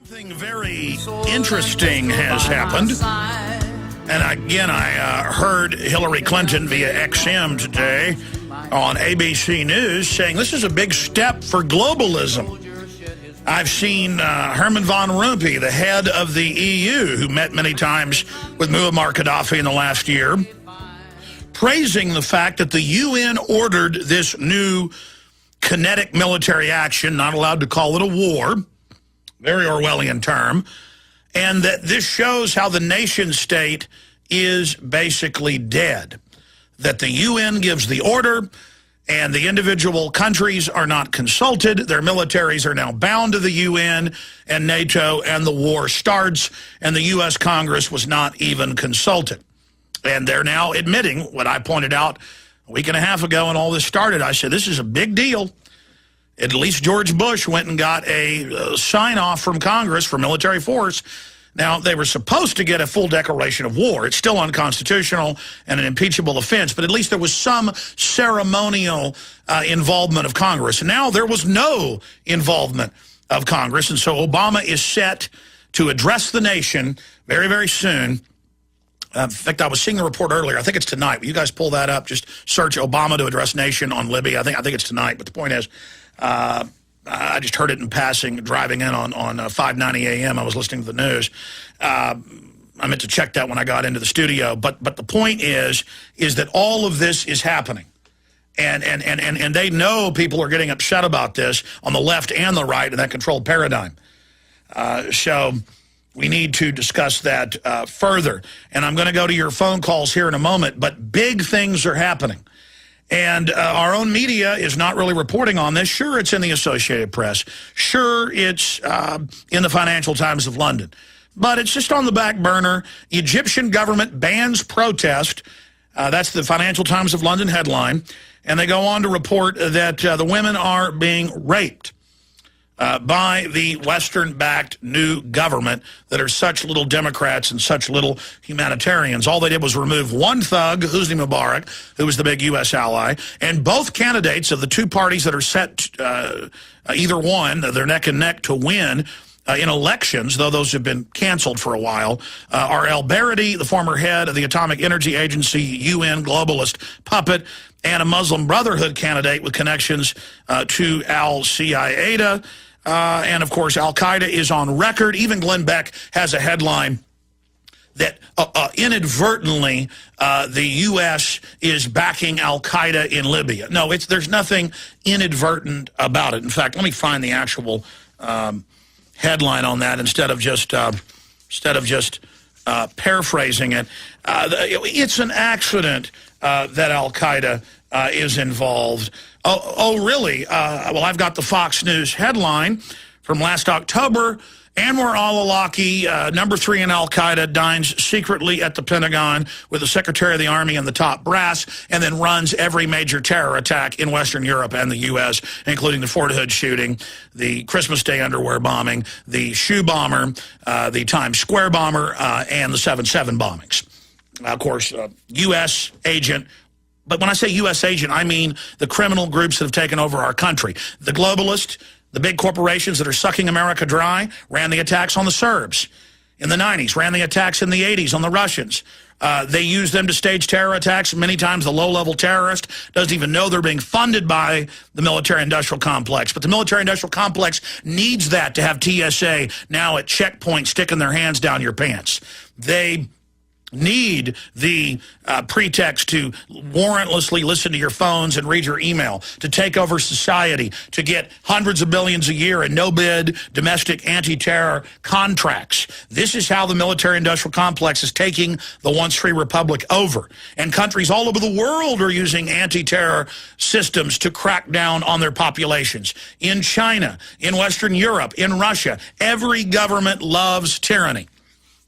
Something very interesting has happened. And again, I heard Hillary Clinton via XM today on ABC News saying this is a big step for globalism. I've seen Herman von Rompuy, the head of the EU, who met many times with Muammar Gaddafi in the last year, praising the fact that the UN ordered this new kinetic military action, not allowed to call it a war, very Orwellian term, and that this shows how the nation state is basically dead. That the UN gives the order, and the individual countries are not consulted. Their militaries are now bound to the UN and NATO, and the war starts, and the U.S. Congress was not even consulted. And they're now admitting what I pointed out a week and a half ago when all this started. I said, this is a big deal. At least George Bush went and got a sign-off from Congress for military force. Now, they were supposed to get a full declaration of war. It's still unconstitutional and an impeachable offense, but at least there was some ceremonial involvement of Congress. And now there was no involvement of Congress, and so Obama is set to address the nation very, very soon. In fact, I was seeing the report earlier. I think it's tonight. Will you guys pull that up? Just search Obama to address nation on Libya. I think it's tonight, but the point is, I just heard it in passing, driving in on 5:90 a.m. I was listening to the news. I meant to check that when I got into the studio. But the point is that all of this is happening. And they know people are getting upset about this on the left and the right in that controlled paradigm. So we need to discuss that further. And I'm going to go to your phone calls here in a moment. But big things are happening. And our own media is not really reporting on this. Sure, it's in the Associated Press. Sure, it's in the Financial Times of London. But it's just on the back burner. Egyptian government bans protest. That's the Financial Times of London headline. And they go on to report that the women are being raped by the Western-backed new government that are such little Democrats and such little humanitarians. All they did was remove one thug, Hosni Mubarak, who was the big U.S. ally, and both candidates of the two parties that are set, either one, they're neck and neck to win in elections, though those have been canceled for a while, are al-Baradi, the former head of the Atomic Energy Agency, UN globalist puppet, and a Muslim Brotherhood candidate with connections to al-Qaeda. And, of course, al-Qaeda is on record. Even Glenn Beck has a headline that inadvertently the U.S. is backing al-Qaeda in Libya. No, there's nothing inadvertent about it. In fact, let me find the actual headline on that instead of just paraphrasing it. It's an accident that al-Qaeda is involved. Oh, really? Well, I've got the Fox News headline from last October. Anwar al-Awlaki, number 3 in al-Qaeda, dines secretly at the Pentagon with the Secretary of the Army and the top brass, and then runs every major terror attack in Western Europe and the U.S., including the Fort Hood shooting, the Christmas Day underwear bombing, the shoe bomber, the Times Square bomber, and the 7/7 bombings. Of course, U.S. agent. But when I say U.S. agent, I mean the criminal groups that have taken over our country. The globalists, the big corporations that are sucking America dry, ran the attacks on the Serbs in the 90s, ran the attacks in the 80s on the Russians. They use them to stage terror attacks. Many times the low-level terrorist doesn't even know they're being funded by the military-industrial complex. But the military-industrial complex needs that to have TSA now at checkpoint sticking their hands down your pants. They need the pretext to warrantlessly listen to your phones and read your email, to take over society, to get hundreds of billions a year in no-bid domestic anti-terror contracts. This is how the military-industrial complex is taking the once-free republic over. And countries all over the world are using anti-terror systems to crack down on their populations. In China, in Western Europe, in Russia, every government loves tyranny.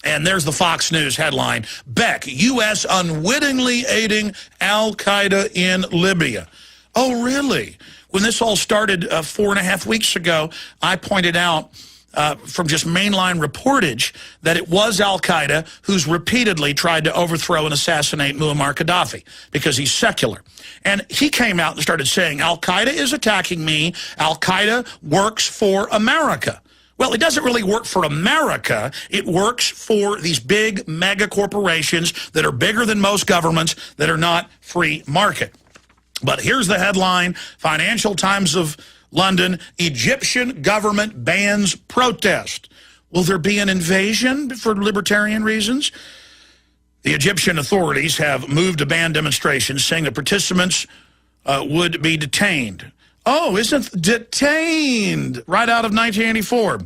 And there's the Fox News headline, Beck, U.S. unwittingly aiding al-Qaeda in Libya. Oh, really? When this all started 4.5 weeks ago, I pointed out from just mainline reportage that it was al-Qaeda who's repeatedly tried to overthrow and assassinate Muammar Gaddafi because he's secular. And he came out and started saying, al-Qaeda is attacking me. Al-Qaeda works for America. Well, it doesn't really work for America. It works for these big mega corporations that are bigger than most governments that are not free market. But here's the headline: Financial Times of London, Egyptian government bans protest. Will there be an invasion for libertarian reasons? The Egyptian authorities have moved to ban demonstrations, saying that participants would be detained. Oh, isn't detained right out of 1984.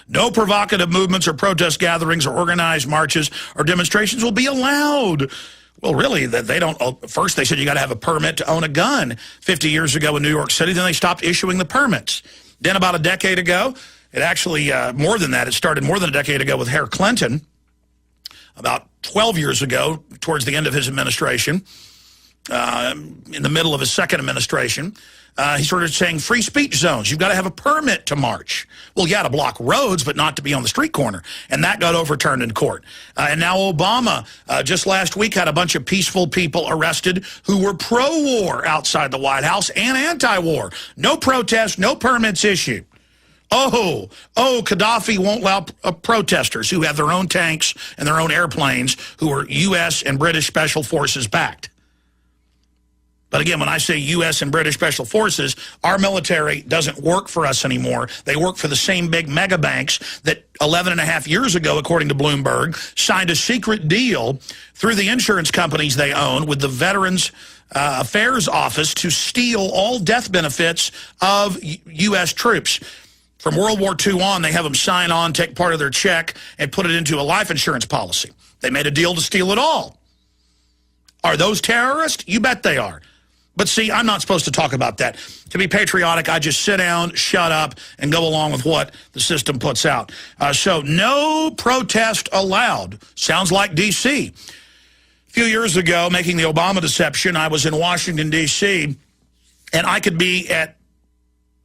No provocative movements or protest gatherings or organized marches or demonstrations will be allowed. Well, really, they don't. First, they said you got to have a permit to own a gun 50 years ago in New York City. Then they stopped issuing the permits. Then about a decade ago, it actually, more than that, it started more than a decade ago with Harry Clinton. About 12 years ago, towards the end of his administration, in the middle of his second administration, he started saying free speech zones. You've got to have a permit to march. Well, yeah, to block roads, but not to be on the street corner. And that got overturned in court. And now Obama, just last week, had a bunch of peaceful people arrested who were pro-war outside the White House and anti-war. No protests, no permits issued. Oh, Gaddafi won't allow protesters who have their own tanks and their own airplanes who are U.S. and British Special Forces backed. But again, when I say U.S. and British Special Forces, our military doesn't work for us anymore. They work for the same big mega banks that 11 and a half years ago, according to Bloomberg, signed a secret deal through the insurance companies they own with the Veterans Affairs Office to steal all death benefits of U.S. troops. From World War II on, they have them sign on, take part of their check, and put it into a life insurance policy. They made a deal to steal it all. Are those terrorists? You bet they are. But see, I'm not supposed to talk about that. To be patriotic, I just sit down, shut up, and go along with what the system puts out. So no protest allowed. Sounds like D.C. A few years ago, making the Obama deception, I was in Washington, D.C., and I could be at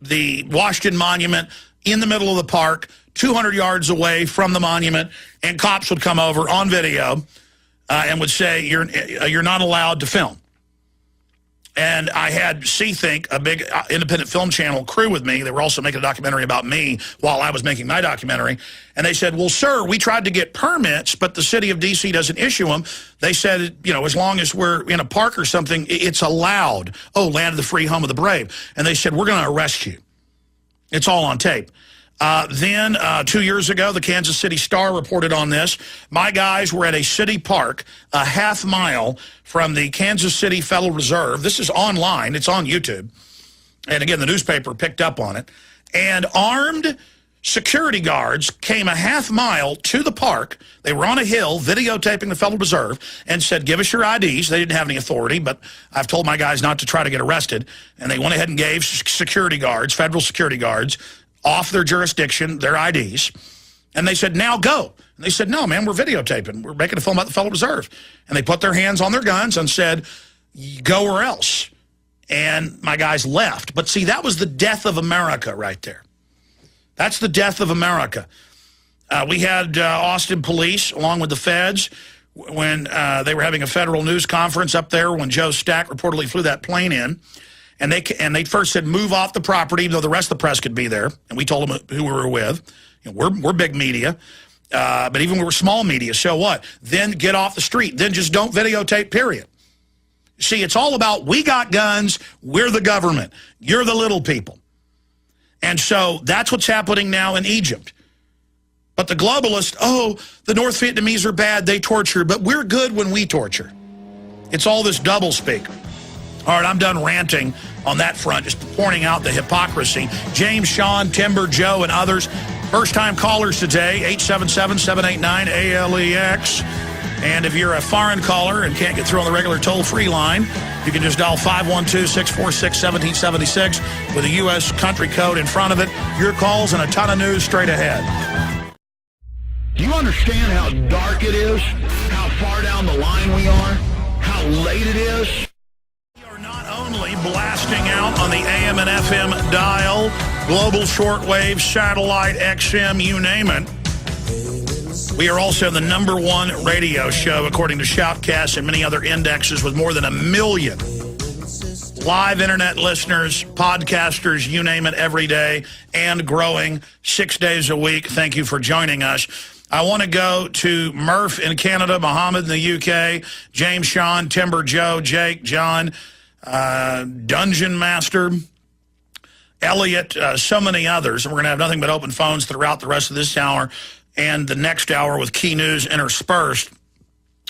the Washington Monument in the middle of the park, 200 yards away from the monument, and cops would come over on video and would say, you're not allowed to film. And I had C-Think, a big independent film channel crew with me. They were also making a documentary about me while I was making my documentary. And they said, well, sir, we tried to get permits, but the city of D.C. doesn't issue them. They said, you know, as long as we're in a park or something, it's allowed. Oh, land of the free, home of the brave. And they said, we're going to arrest you. It's all on tape. Then 2 years ago, the Kansas City Star reported on this. My guys were at a city park a half mile from the Kansas City Federal Reserve. This is online. It's on YouTube. And again, the newspaper picked up on it. And armed security guards came a half mile to the park. They were on a hill videotaping the Federal Reserve and said, give us your IDs. They didn't have any authority, but I've told my guys not to try to get arrested. And they went ahead and gave security guards, federal security guards, off their jurisdiction, their IDs, and they said, now go. And they said, no, man, we're videotaping. We're making a film about the Federal Reserve. And they put their hands on their guns and said, go or else. And my guys left. But see, that was the death of America right there. That's the death of America. We had Austin police, along with the feds, when they were having a federal news conference up there when Joe Stack reportedly flew that plane in. And they first said, move off the property, even though the rest of the press could be there. And we told them who we were with. You know, we're big media. But even when we're small media, so what? Then get off the street. Then just don't videotape, period. See, it's all about, we got guns, we're the government. You're the little people. And so that's what's happening now in Egypt. But the globalists, oh, the North Vietnamese are bad, they torture, but we're good when we torture. It's all this doublespeak. All right, I'm done ranting on that front, just pointing out the hypocrisy. James, Sean, Timber, Joe, and others. First-time callers today, 877-789-ALEX. And if you're a foreign caller and can't get through on the regular toll-free line, you can just dial 512-646-1776 with a U.S. country code in front of it. Your calls and a ton of news straight ahead. Do you understand how dark it is? How far down the line we are? How late it is? Blasting out on the AM and FM dial, global shortwave, satellite, XM, you name it. We are also the #1 radio show, according to Shoutcast and many other indexes, with more than 1 million live internet listeners, podcasters, you name it, every day, and growing 6 days a week. Thank you for joining us. I want to go to Murph in Canada, Mohammed in the UK, James, Sean, Timber, Joe, Jake, John, Dungeon Master, Elliot, so many others. And we're going to have nothing but open phones throughout the rest of this hour and the next hour with key news interspersed.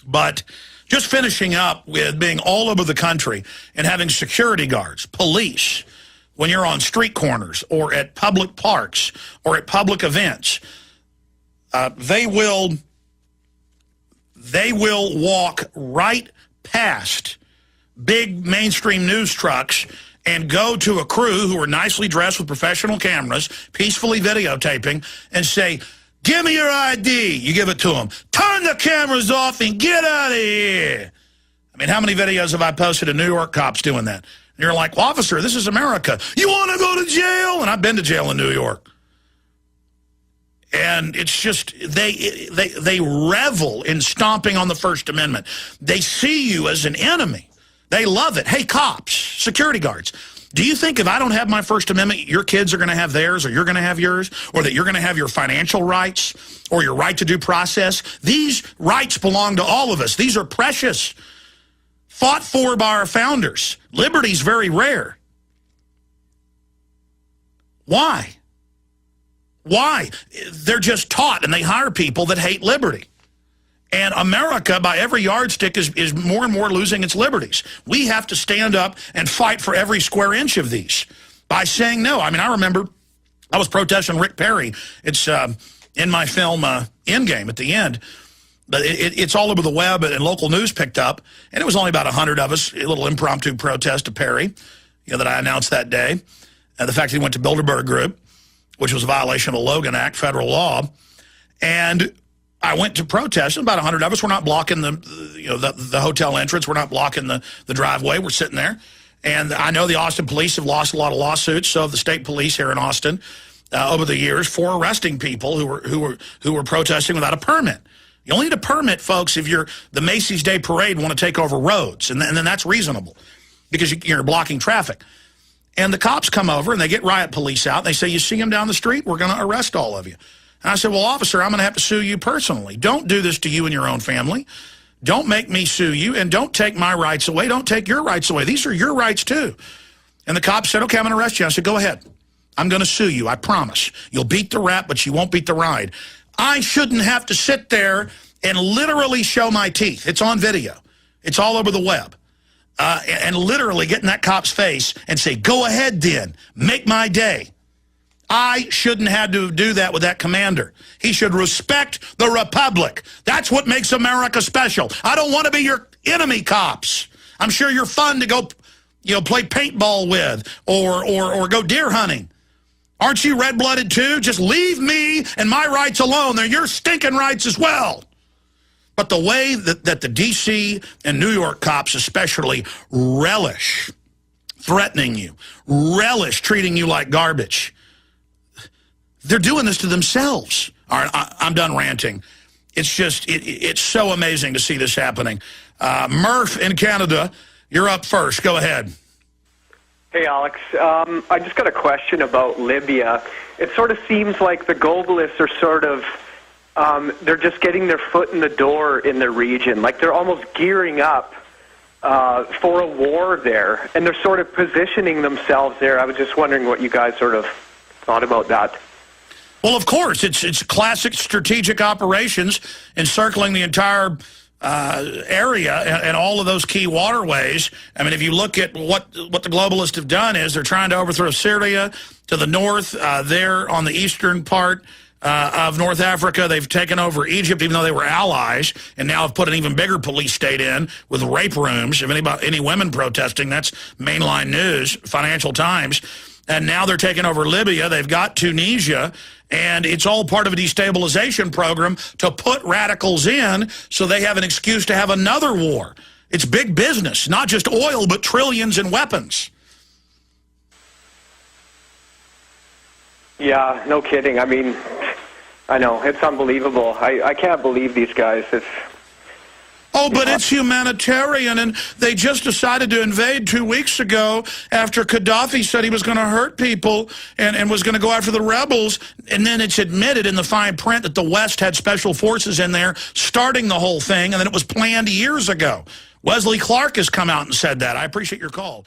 But just finishing up with being all over the country and having security guards, police, when you're on street corners or at public parks or at public events, they will walk right past big mainstream news trucks and go to a crew who are nicely dressed with professional cameras, peacefully videotaping, and say, "Give me your ID." You give it to them. "Turn the cameras off and get out of here." I mean, how many videos have I posted of New York cops doing that? And you're like, well, "Officer, this is America. You want to go to jail?" And I've been to jail in New York. And it's just, they revel in stomping on the First Amendment. They see you as an enemy. They love it. Hey, cops, security guards, do you think if I don't have my First Amendment, your kids are going to have theirs, or you're going to have yours, or that you're going to have your financial rights, or your right to due process? These rights belong to all of us. These are precious, fought for by our founders. Liberty's very rare. Why? Why? They're just taught, and they hire people that hate liberty. And America, by every yardstick, is more and more losing its liberties. We have to stand up and fight for every square inch of these by saying no. I mean, I remember I was protesting Rick Perry. It's in my film Endgame at the end. But it's all over the web, and local news picked up. And it was only about 100 of us, a little impromptu protest to Perry, that I announced that day. The fact that he went to Bilderberg Group, which was a violation of the Logan Act, federal law. And I went to protest, and about 100 of us were not blocking the hotel entrance. We're not blocking the driveway. We're sitting there. And I know the Austin police have lost a lot of lawsuits, so have the state police here in Austin over the years for arresting people who were protesting without a permit. You only need a permit, folks, if you're the Macy's Day Parade want to take over roads, and then that's reasonable because you're blocking traffic. And the cops come over, and they get riot police out. And they say, "You see them down the street? We're going to arrest all of you." And I said, "Well, officer, I'm going to have to sue you personally. Don't do this to you and your own family. Don't make me sue you, and don't take my rights away. Don't take your rights away. These are your rights, too." And the cop said, "Okay, I'm going to arrest you." I said, "Go ahead. I'm going to sue you. I promise. You'll beat the rap, but you won't beat the ride." I shouldn't have to sit there and literally show my teeth. It's on video. It's all over the web. And literally get in that cop's face and say, "Go ahead then, make my day." I shouldn't have to do that with that commander. He should respect the republic. That's what makes America special. I don't want to be your enemy, cops. I'm sure you're fun to go, play paintball with or go deer hunting. Aren't you red-blooded too? Just leave me and my rights alone. They're your stinking rights as well. But the way that the D.C. and New York cops especially relish threatening you, relish treating you like garbage, they're doing this to themselves. All right, I'm done ranting. It's just, it's so amazing to see this happening. Murph in Canada, you're up first. Go ahead. Hey, Alex. I just got a question about Libya. It sort of seems like the globalists are sort of, they're just getting their foot in the door in the region. Like they're almost gearing up for a war there, and they're sort of positioning themselves there. I was just wondering what you guys sort of thought about that. Well, of course, it's classic strategic operations encircling the entire area and all of those key waterways. I mean, if you look at what the globalists have done is they're trying to overthrow Syria to the north. There on the eastern part of North Africa, they've taken over Egypt, even though they were allies, and now have put an even bigger police state in with rape rooms. If any women protesting, that's mainline news, Financial Times. And now they're taking over Libya. They've got Tunisia. And it's all part of a destabilization program to put radicals in so they have an excuse to have another war. It's big business, not just oil, but trillions in weapons. Yeah, no kidding. I mean, I know, it's unbelievable. I can't believe these guys. Oh, but it's humanitarian, and they just decided to invade 2 weeks ago after Gaddafi said he was going to hurt people and was going to go after the rebels, and then it's admitted in the fine print that the West had special forces in there starting the whole thing, and then it was planned years ago. Wesley Clark has come out and said that. I appreciate your call.